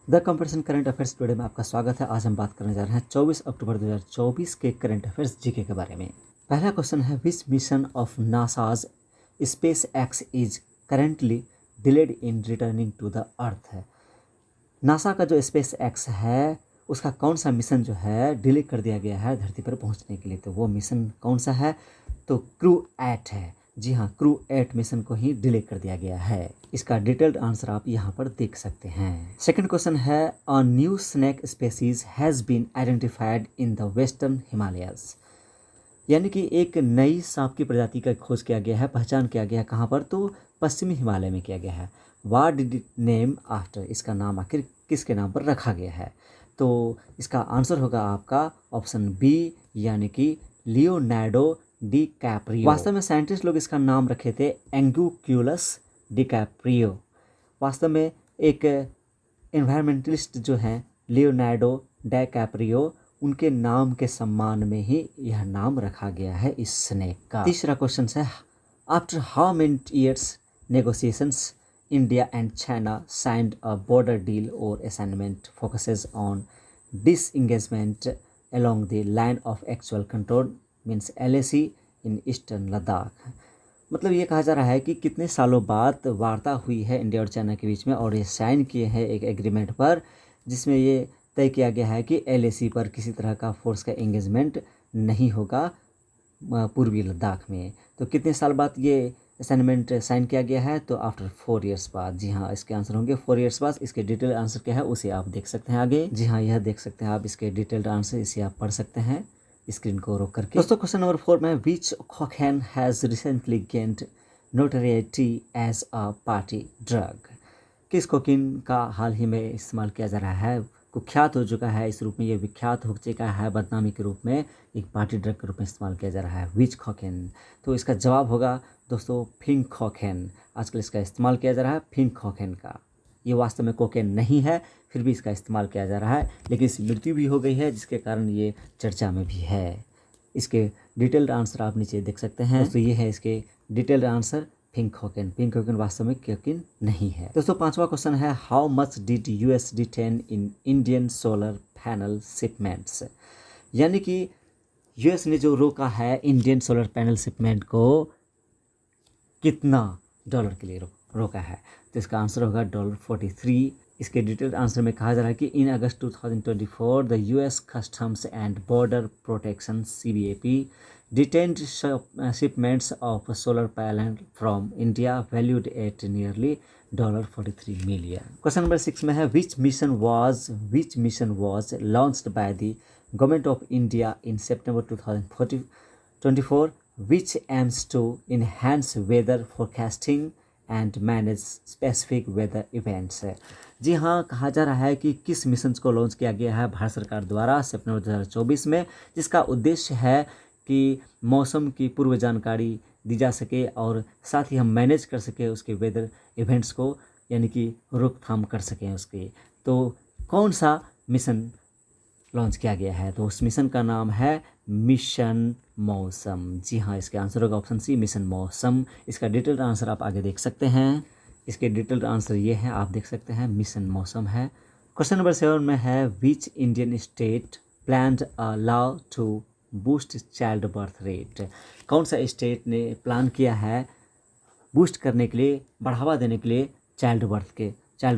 The competition current affairs today में आपका स्वागत है। आज हम बात करने जा रहे हैं 24 अक्टूबर 2024 के करंट अफेयर्स जीके के बारे में। पहला क्वेश्चन है, which mission of NASA's SpaceX is currently delayed in returning to the earth है। नासा का जो स्पेस एक्स है उसका कौन सा मिशन जो है डिले कर दिया गया है धरती पर पहुंचने के लिए, तो वो मिशन कौन सा है? तो क्रू 8 है। जी हाँ, क्रू 8 मिशन को ही डिले कर दिया गया है। इसका डिटेल्ड आंसर आप यहाँ पर देख सकते हैं। सेकंड क्वेश्चन है, a new snake species has been identified in the western Himalayas. यानी कि एक नई सांप की प्रजाति का खोज किया गया है, पहचान किया गया है। कहाँ पर? तो पश्चिमी हिमालय में किया गया है। What did it name after, इसका नाम आखिर किसके नाम पर रखा गया है? तो इसका आंसर होगा आपका ऑप्शन बी, यानी कि लियोनार्डो डी कैप्रियो। वास्तव में साइंटिस्ट लोग इसका नाम रखे थे एंगुक्यूलस डी कैप्रियो। वास्तव में एक एनवायरमेंटलिस्ट जो हैं लियोनार्डो डी कैप्रियो, उनके नाम के सम्मान में ही यह नाम रखा गया है इस स्नेक का। तीसरा क्वेश्चन है, after how many years negotiations India and China signed a border deal or assignment focuses on disengagement along the line of actual control means LAC in eastern Ladakh। मतलब ये कहा जा रहा है कि कितने सालों बाद वार्ता हुई है इंडिया और चाइना के बीच में और ये साइन किए हैं एक एग्रीमेंट पर, जिसमें ये तय किया गया है कि LAC पर किसी तरह का फोर्स का एंगेजमेंट नहीं होगा पूर्वी लद्दाख में। तो कितने साल बाद ये असाइनमेंट साइन किया गया है? तो आफ्टर 4 इयर्स बाद। जी हाँ, इसके आंसर होंगे 4 इयर्स बाद। इसके डिटेल आंसर क्या है उसे आप देख सकते हैं आगे। जी हाँ, यह देख सकते हैं आप इसके डिटेल्ड आंसर, इसे आप पढ़ सकते हैं स्क्रीन को रोक करके। दोस्तों, क्वेश्चन नंबर 4 में, which cocaine has recently gained notoriety as a party drug. किस कोकीन का हाल ही में इस्तेमाल किया जा रहा है, कुख्यात हो चुका है इस रूप में, ये विख्यात हो चुका है बदनामी के रूप में, एक पार्टी ड्रग के रूप में इस्तेमाल किया जा रहा है, विच कोकेन। तो इसका जवाब होगा दोस्तों पिंक कोकेन। आजकल इसका इस्तेमाल किया जा रहा है पिंक कोकेन का। ये वास्तव में कोकेन नहीं है, फिर भी इसका इस्तेमाल किया जा रहा है, लेकिन इसकी मृत्यु भी हो गई है जिसके कारण ये चर्चा में भी है। इसके डिटेल्ड आंसर आप नीचे देख सकते हैं। दोस्तों, ये है इसके detailed answer, pink cocaine. Pink cocaine वास्तव में कोकेन नहीं है। दोस्तों, 5वां क्वेश्चन है, how much did US detain in Indian solar panel shipments. यानी कि यूएस ने जो रोका है इंडियन सोलर पैनल शिपमेंट को, कितना डॉलर के लिए रोका है? तो इसका आंसर होगा $43। इसके डिटेल्ड आंसर में कहा जा रहा है कि इन अगस्त 2024 the US customs and border protection CBP detained shipments of solar panel from India valued at nearly $43 million। Question number 6 में है, which mission was launched by the government of India in September 2024 which aims to enhance weather forecasting and manage specific weather events है। जी हाँ, कहा जा रहा है कि किस मिशन को लॉन्च किया गया है भारत सरकार द्वारा सितंबर 2024 में, जिसका उद्देश्य है कि मौसम की पूर्व जानकारी दी जा सके और साथ ही हम मैनेज कर सके उसके वेदर इवेंट्स को, यानी कि रोकथाम कर सकें उसके। तो कौन सा मिशन लॉन्च किया गया है? तो उस मिशन का नाम है मिशन मौसम। जी हाँ, इसके आंसर होगा ऑप्शन सी, मिशन मौसम। इसका डिटेल्ड आंसर आप आगे देख सकते हैं। इसके डिटेल्ड आंसर ये है, आप देख सकते हैं, मिशन मौसम है। क्वेश्चन नंबर 7 में है, which Indian state planned a law to boost child birth rate. कौन सा स्टेट ने प्लान किया है बूस्ट करने के लिए, बढ़ावा देने के लिए चाइल्ड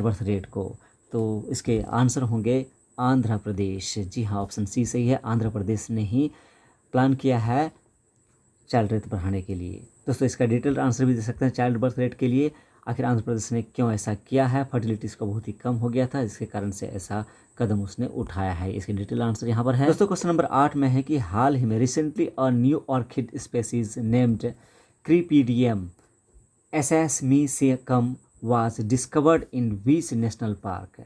बर्थ रेट को? तो इसके आंसर होंगे आंध्र प्रदेश। जी हाँ, ऑप्शन सी सही है, आंध्र प्रदेश ने ही प्लान किया है चाइल्ड रेट बढ़ाने के लिए। दोस्तों, इसका डिटेल्ड आंसर भी दे सकते हैं चाइल्ड बर्थ रेट के लिए। आखिर आंध्र प्रदेश ने क्यों ऐसा किया है? फर्टिलिटी इसका बहुत ही कम हो गया था, जिसके कारण से ऐसा कदम उसने उठाया है। इसके डिटेल आंसर यहाँ पर है। दोस्तों, क्वेश्चन नंबर 8 में है कि हाल ही में recently a new orchid species named Crepidium assamicum was discovered in which national park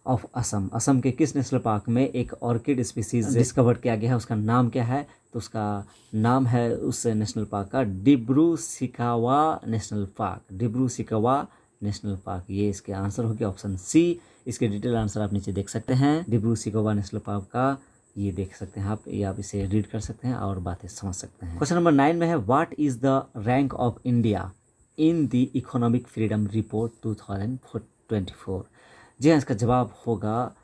of Assam. Assam के किस नेशनल पार्क में एक ऑर्किड स्पीसीज डिस्कवर किया गया है? उसका नाम क्या है? तो उसका नाम है उस नेशनल पार्क का Dibru-Saikhowa national park. Dibru-Saikhowa national park, ये इसके आंसर हो गया ऑप्शन सी। इसके डिटेल आंसर आप नीचे देख सकते हैं। डिब्रू-सैखोवा नेशनल पार्क का ये देख सकते हैं आप, ये आप इसे रीड कर सकते हैं और बातें समझ सकते हैं। क्वेश्चन नंबर 9 में है, what is the rank of India in the economic freedom report 2024। जी हाँ, इसका जवाब होगा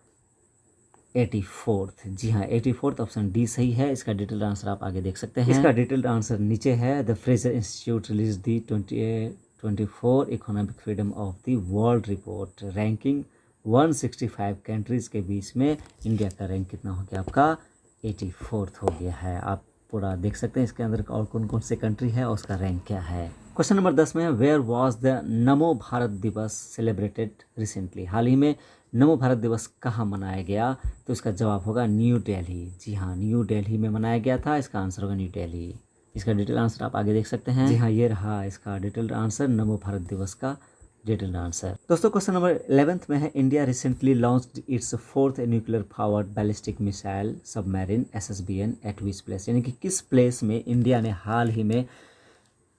84th। जी हाँ, 84th ऑप्शन डी सही है। इसका डिटेल्ड आंसर आप आगे देख सकते हैं। इसका डिटेल्ड आंसर नीचे है। The Fraser institute release the 2024 economic freedom of the world report ranking 165 countries के बीच में इंडिया का रैंक कितना हो गया आपका? 84th हो गया है। आप पूरा देख सकते हैं इसके अंदर और कौन कौन से कंट्री है और उसका रैंक क्या है। क्वेश्चन नंबर 10 में है वेयर वॉज द नमो भारत दिवस सेलिब्रेटेड रिसेंटली? हाल ही में नमो भारत दिवस कहाँ मनाया गया? तो इसका जवाब होगा न्यू दिल्ली। जी हाँ, न्यू दिल्ली में मनाया गया था। इसका आंसर होगा न्यू दिल्ली। इसका डिटेल आंसर आप आगे देख सकते हैं। जी हाँ, ये रहा इसका डिटेल्ड आंसर, नमो भारत दिवस का डिटेल्ड आंसर। दोस्तों क्वेश्चन नंबर 11th में है India recently launched it's 4th nuclear powered ballistic missile submarine SSBN eight which place? यानी कि किस प्लेस में इंडिया ने हाल ही में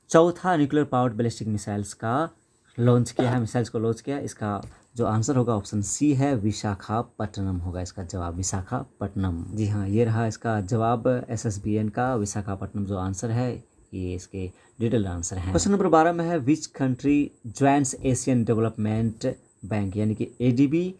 चौथा न्यूक्लियर पावर्ड बैलिस्टिक मिसाइल्स का लॉन्च किया है, मिसाइल्स को लॉन्च किया। इसका जो आंसर होगा ऑप्शन सी है, विशाखापट्टनम होगा इसका जवाब, विशाखापट्टनम। जी हाँ, ये रहा इसका जवाब SSBN का विशाखापट्टनम जो आंसर है, ये इसके डिटेल्ड आंसर है। क्वेश्चन नंबर 12 में है which country joins Asian development bank? यानी कि ADB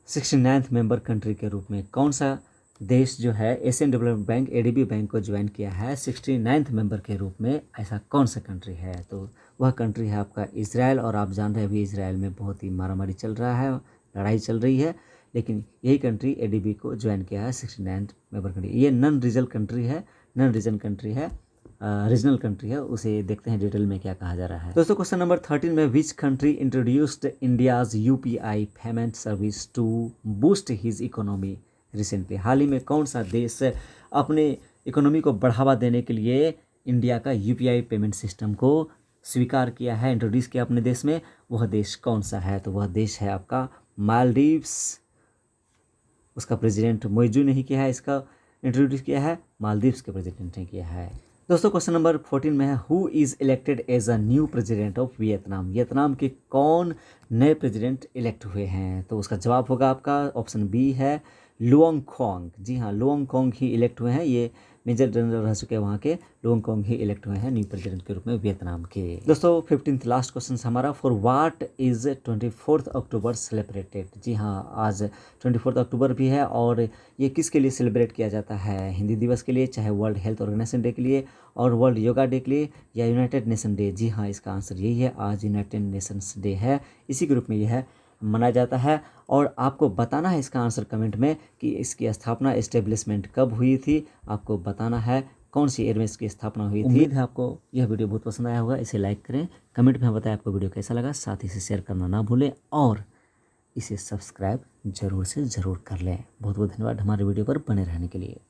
69th मेंबर कंट्री के रूप में कौन सा देश जो है Asian development bank ADB bank को ज्वाइन किया है 69th मेंबर के रूप में? ऐसा कौन सा कंट्री है? तो वह कंट्री है आपका इजराइल। और आप जान रहे हैं अभी इजराइल में बहुत ही मारामारी चल रहा है, लड़ाई चल रही है, लेकिन यही कंट्री ADB को ज्वाइन किया है 69th मेंबर कंट्री। ये नॉन रीजनल कंट्री है, नॉन रीजन कंट्री है, रीजनल कंट्री है। उसे देखते हैं डिटेल में क्या कहा जा रहा है। दोस्तों क्वेश्चन नंबर 13 में which country introduced India's UPI payment service to boost his economy recently? हाल ही में कौन सा देश अपने इकोनॉमी को बढ़ावा देने के लिए इंडिया का UPI पेमेंट सिस्टम को स्वीकार किया है, इंट्रोड्यूस किया अपने देश में? वह देश कौन सा है? तो वह देश है आपका मालदीव्स। उसका प्रेसिडेंट मोइजू ने ही किया है, इसका इंट्रोड्यूस किया है मालदीव्स के प्रेसिडेंट ने किया है। दोस्तों क्वेश्चन नंबर 14 में है who is elected as a new president of Vietnam? Vietnam के कौन नए प्रेसिडेंट इलेक्ट हुए हैं? तो उसका जवाब होगा आपका ऑप्शन बी है लुओंग खोंग। जी हाँ, लुओंग खोंग ही इलेक्ट हुए हैं। ये मेजर जनरल रह चुके हैं वहाँ के, लुओंग खोंग ही इलेक्ट हुए हैं न्यू प्रेसिडेंट के रूप में वियतनाम के। दोस्तों 15th लास्ट क्वेश्चन हमारा, for what is 24th October celebrated? जी हाँ, आज 24 अक्टूबर भी है और ये किसके लिए सेलिब्रेट किया जाता है? हिंदी दिवस के लिए, चाहे वर्ल्ड हेल्थ ऑर्गेनाइजेशन डे के लिए, और वर्ल्ड योगा डे के लिए, या यूनाइटेड नेशन डे? जी हाँ, इसका आंसर यही है, आज यूनाइटेड नेशंस डे है, इसी के रूप में यह मनाया जाता है। और आपको बताना है इसका आंसर कमेंट में कि इसकी स्थापना एस्टेब्लिशमेंट कब हुई थी। आपको बताना है कौन सी ईयर में इसकी स्थापना हुई थी। उम्मीद है आपको यह वीडियो बहुत पसंद आया होगा। इसे लाइक करें, कमेंट में बताएं आपको वीडियो कैसा लगा, साथ ही इसे शेयर करना ना भूलें और इसे सब्सक्राइब जरूर से ज़रूर कर लें। बहुत बहुत धन्यवाद हमारे वीडियो पर बने रहने के लिए।